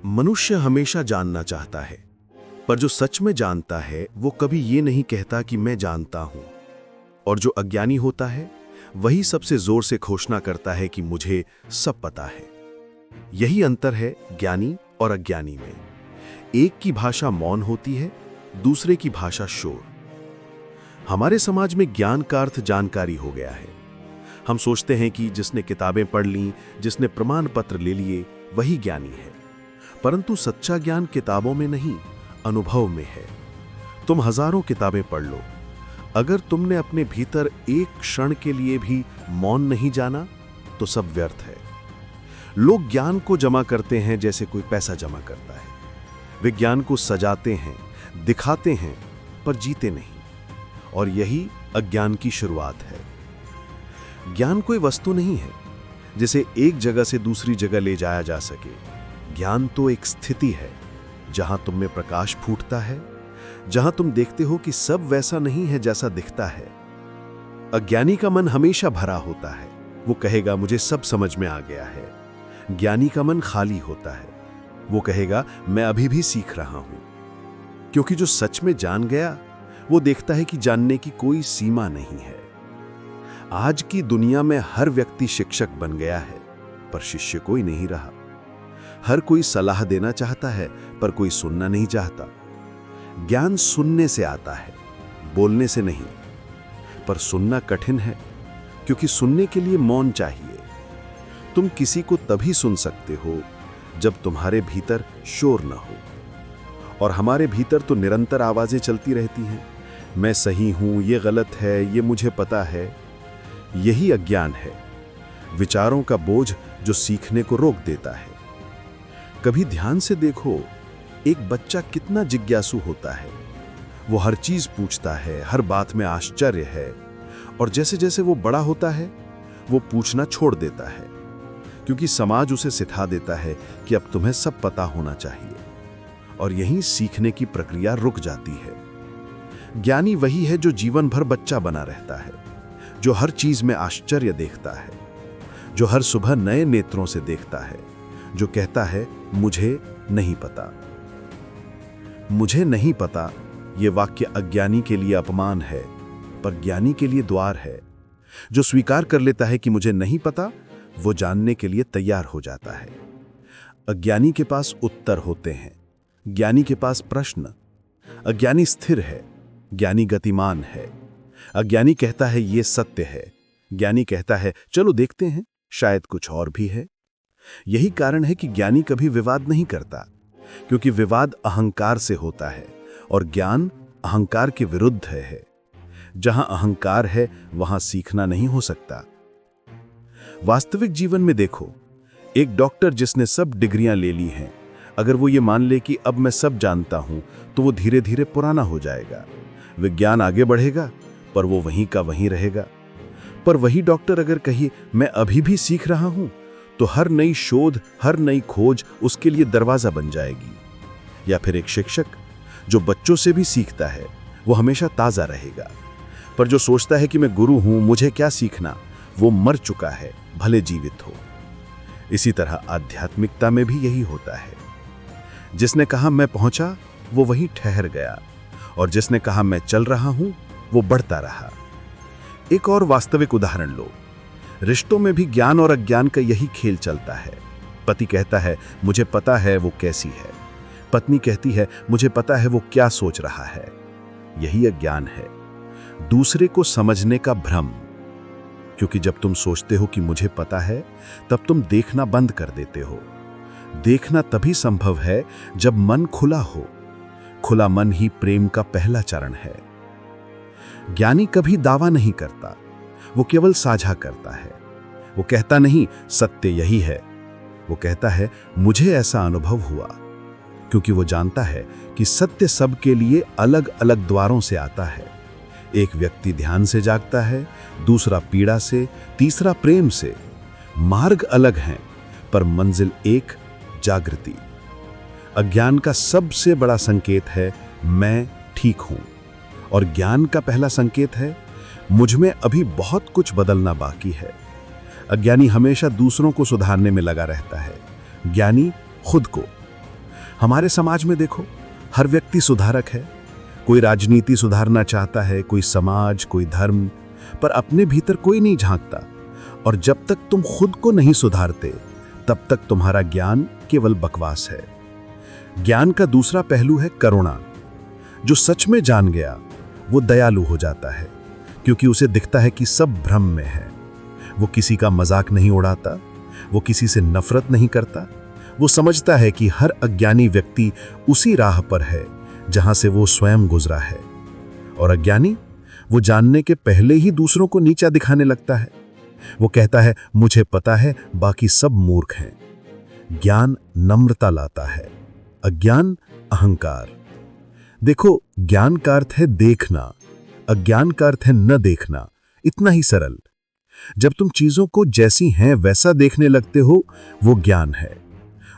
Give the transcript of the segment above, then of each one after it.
मनुष्य हमेशा जानना चाहता है, पर जो सच में जानता है वो कभी ये नहीं कहता कि मैं जानता हूं। और जो अज्ञानी होता है वही सबसे जोर से घोषणा करता है कि मुझे सब पता है। यही अंतर है ज्ञानी और अज्ञानी में। एक की भाषा मौन होती है, दूसरे की भाषा शोर। हमारे समाज में ज्ञान का अर्थ जानकारी हो गया है। हम सोचते हैं कि जिसने किताबें पढ़ लीं, जिसने प्रमाण पत्र ले लिए, वही ज्ञानी है। परंतु सच्चा ज्ञान किताबों में नहीं, अनुभव में है। तुम हजारों किताबें पढ़ लो, अगर तुमने अपने भीतर एक क्षण के लिए भी मौन नहीं जाना तो सब व्यर्थ है। लोग ज्ञान को जमा करते हैं जैसे कोई पैसा जमा करता है। वे ज्ञान को सजाते हैं, दिखाते हैं, पर जीते नहीं। और यही अज्ञान की शुरुआत है। ज्ञान कोई वस्तु नहीं है जिसे एक जगह से दूसरी जगह ले जाया जा सके। ज्ञान तो एक स्थिति है जहां तुम में प्रकाश फूटता है, जहां तुम देखते हो कि सब वैसा नहीं है जैसा दिखता है। अज्ञानी का मन हमेशा भरा होता है, वो कहेगा मुझे सब समझ में आ गया है। ज्ञानी का मन खाली होता है, वो कहेगा मैं अभी भी सीख रहा हूं। क्योंकि जो सच में जान गया वो देखता है कि जानने की कोई सीमा नहीं है। आज की दुनिया में हर व्यक्ति शिक्षक बन गया है, पर शिष्य कोई नहीं रहा। हर कोई सलाह देना चाहता है, पर कोई सुनना नहीं चाहता। ज्ञान सुनने से आता है, बोलने से नहीं। पर सुनना कठिन है, क्योंकि सुनने के लिए मौन चाहिए। तुम किसी को तभी सुन सकते हो जब तुम्हारे भीतर शोर न हो। और हमारे भीतर तो निरंतर आवाजें चलती रहती हैं। मैं सही हूं, ये गलत है, ये मुझे पता है। यही अज्ञान है, विचारों का बोझ जो सीखने को रोक देता है। कभी ध्यान से देखो, एक बच्चा कितना जिज्ञासु होता है। वो हर चीज पूछता है, हर बात में आश्चर्य है। और जैसे जैसे वो बड़ा होता है वो पूछना छोड़ देता है, क्योंकि समाज उसे सिखा देता है कि अब तुम्हें सब पता होना चाहिए। और यहीं सीखने की प्रक्रिया रुक जाती है। ज्ञानी वही है जो जीवन भर बच्चा बना रहता है, जो हर चीज में आश्चर्य देखता है, जो हर सुबह नए नेत्रों से देखता है, जो कहता है मुझे नहीं पता। मुझे नहीं पता यह वाक्य अज्ञानी के लिए अपमान है, पर ज्ञानी के लिए द्वार है। जो स्वीकार कर लेता है कि मुझे नहीं पता, वो जानने के लिए तैयार हो जाता है। अज्ञानी के पास उत्तर होते हैं, ज्ञानी के पास प्रश्न। अज्ञानी स्थिर है, ज्ञानी गतिमान है। अज्ञानी कहता है ये सत्य है, ज्ञानी कहता है चलो देखते हैं, शायद कुछ और भी है। यही कारण है कि ज्ञानी कभी विवाद नहीं करता, क्योंकि विवाद अहंकार से होता है और ज्ञान अहंकार के विरुद्ध है। जहां अहंकार है वहां सीखना नहीं हो सकता। वास्तविक जीवन में देखो, एक डॉक्टर जिसने सब डिग्रियां ले ली हैं, अगर वो ये मान ले कि अब मैं सब जानता हूं, तो वो धीरे धीरे पुराना हो जाएगा। विज्ञान आगे बढ़ेगा, पर वो वहीं का वहीं रहेगा। पर वही डॉक्टर अगर कहे मैं अभी भी सीख रहा हूं, तो हर नई शोध, हर नई खोज उसके लिए दरवाजा बन जाएगी। या फिर एक शिक्षक जो बच्चों से भी सीखता है, वो हमेशा ताजा रहेगा। पर जो सोचता है कि मैं गुरु हूं, मुझे क्या सीखना, वो मर चुका है, भले जीवित हो। इसी तरह आध्यात्मिकता में भी यही होता है। जिसने कहा मैं पहुंचा, वो वहीं ठहर गया, और जिसने कहा मैं चल रहा हूं, वो बढ़ता रहा। एक और वास्तविक उदाहरण लो। रिश्तों में भी ज्ञान और अज्ञान का यही खेल चलता है। पति कहता है मुझे पता है वो कैसी है, पत्नी कहती है मुझे पता है वो क्या सोच रहा है। यही अज्ञान है, दूसरे को समझने का भ्रम। क्योंकि जब तुम सोचते हो कि मुझे पता है, तब तुम देखना बंद कर देते हो। देखना तभी संभव है जब मन खुला हो। खुला मन ही प्रेम का पहला चरण है। ज्ञानी कभी दावा नहीं करता, वो केवल साझा करता है। वो कहता नहीं सत्य यही है, वो कहता है मुझे ऐसा अनुभव हुआ। क्योंकि वो जानता है कि सत्य सबके लिए अलग अलग द्वारों से आता है। एक व्यक्ति ध्यान से जागता है, दूसरा पीड़ा से, तीसरा प्रेम से। मार्ग अलग हैं, पर मंजिल एक, जागृति। अज्ञान का सबसे बड़ा संकेत है मैं ठीक हूं, और ज्ञान का पहला संकेत है मुझ में अभी बहुत कुछ बदलना बाकी है। अज्ञानी हमेशा दूसरों को सुधारने में लगा रहता है, ज्ञानी खुद को। हमारे समाज में देखो, हर व्यक्ति सुधारक है। कोई राजनीति सुधारना चाहता है, कोई समाज, कोई धर्म, पर अपने भीतर कोई नहीं झांकता। और जब तक तुम खुद को नहीं सुधारते, तब तक तुम्हारा ज्ञान केवल बकवास है। ज्ञान का दूसरा पहलू है करुणा। जो सच में जान गया वो दयालु हो जाता है, क्योंकि उसे दिखता है कि सब भ्रम में है। वो किसी का मजाक नहीं उड़ाता, वो किसी से नफरत नहीं करता। वो समझता है कि हर अज्ञानी व्यक्ति उसी राह पर है जहां से वो स्वयं गुजरा है। और अज्ञानी, वो जानने के पहले ही दूसरों को नीचा दिखाने लगता है। वो कहता है, मुझे पता है, बाकी सब मूर्ख हैं। ज्ञान नम्रता लाता है, अज्ञान अहंकार। देखो, ज्ञान का अर्थ है देखना, अज्ञान का अर्थ है न देखना। इतना ही सरल। जब तुम चीजों को जैसी हैं वैसा देखने लगते हो, वो ज्ञान है।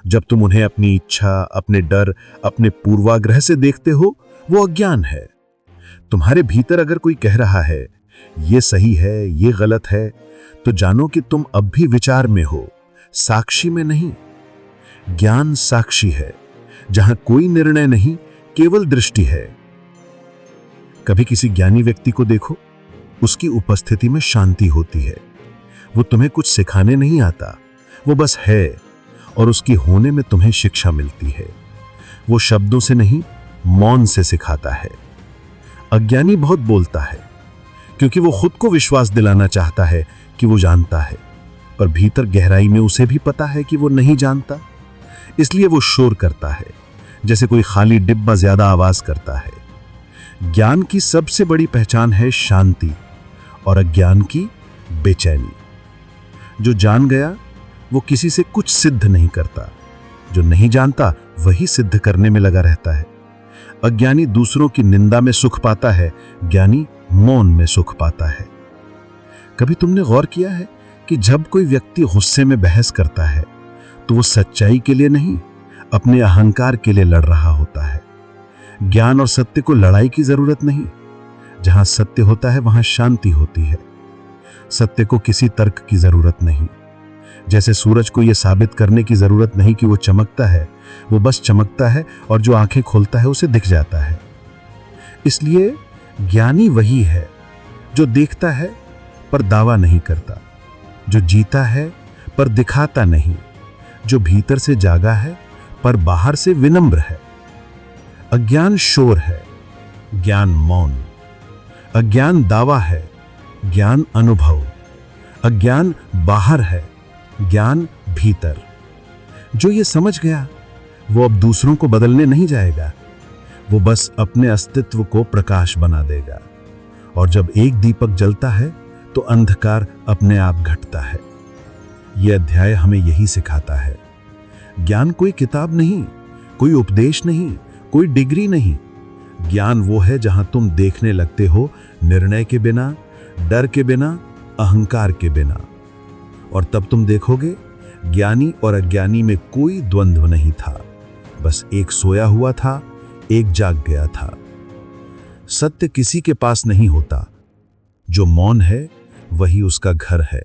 जब तुम उन्हें अपनी इच्छा, अपने डर, अपने पूर्वाग्रह से देखते हो, वो अज्ञान है। तुम्हारे भीतर अगर कोई कह रहा है ये सही है, ये गलत है, तो जानो कि तुम अब भी विचार में हो, साक्षी में नहीं। ज्ञान साक्षी है, जहां कोई निर्णय नहीं, केवल दृष्टि है। कभी किसी ज्ञानी व्यक्ति को देखो, उसकी उपस्थिति में शांति होती है। वो तुम्हें कुछ सिखाने नहीं आता, वो बस है, और उसकी होने में तुम्हें शिक्षा मिलती है। वो शब्दों से नहीं, मौन से सिखाता है। अज्ञानी बहुत बोलता है, क्योंकि वो खुद को विश्वास दिलाना चाहता है कि वो जानता है, पर भीतर गहराई में उसे भी पता है कि वो नहीं जानता। इसलिए वो शोर करता है, जैसे कोई खाली डिब्बा ज्यादा आवाज करता है। ज्ञान की सबसे बड़ी पहचान है शांति, और अज्ञान की बेचैनी। जो जान गया वो किसी से कुछ सिद्ध नहीं करता, जो नहीं जानता वही सिद्ध करने में लगा रहता है। अज्ञानी दूसरों की निंदा में सुख पाता है, ज्ञानी मौन में सुख पाता है। कभी तुमने गौर किया है कि जब कोई व्यक्ति गुस्से में बहस करता है, तो वो सच्चाई के लिए नहीं, अपने अहंकार के लिए लड़ रहा होता है। ज्ञान और सत्य को लड़ाई की जरूरत नहीं। जहां सत्य होता है वहां शांति होती है। सत्य को किसी तर्क की जरूरत नहीं। जैसे सूरज को यह साबित करने की जरूरत नहीं कि वो चमकता है, वो बस चमकता है, और जो आंखें खोलता है उसे दिख जाता है। इसलिए ज्ञानी वही है जो देखता है पर दावा नहीं करता, जो जीता है पर दिखाता नहीं, जो भीतर से जागा है पर बाहर से विनम्र है। अज्ञान शोर है, ज्ञान मौन। अज्ञान दावा है, ज्ञान अनुभव। अज्ञान बाहर है, ज्ञान भीतर। जो ये समझ गया वो अब दूसरों को बदलने नहीं जाएगा, वो बस अपने अस्तित्व को प्रकाश बना देगा। और जब एक दीपक जलता है तो अंधकार अपने आप घटता है। यह अध्याय हमें यही सिखाता है। ज्ञान कोई किताब नहीं, कोई उपदेश नहीं, कोई डिग्री नहीं। ज्ञान वो है जहां तुम देखने लगते हो, निर्णय के बिना, डर के बिना, अहंकार के बिना। और तब तुम देखोगे ज्ञानी और अज्ञानी में कोई द्वंद्व नहीं था, बस एक सोया हुआ था, एक जाग गया था। सत्य किसी के पास नहीं होता, जो मौन है वही उसका घर है।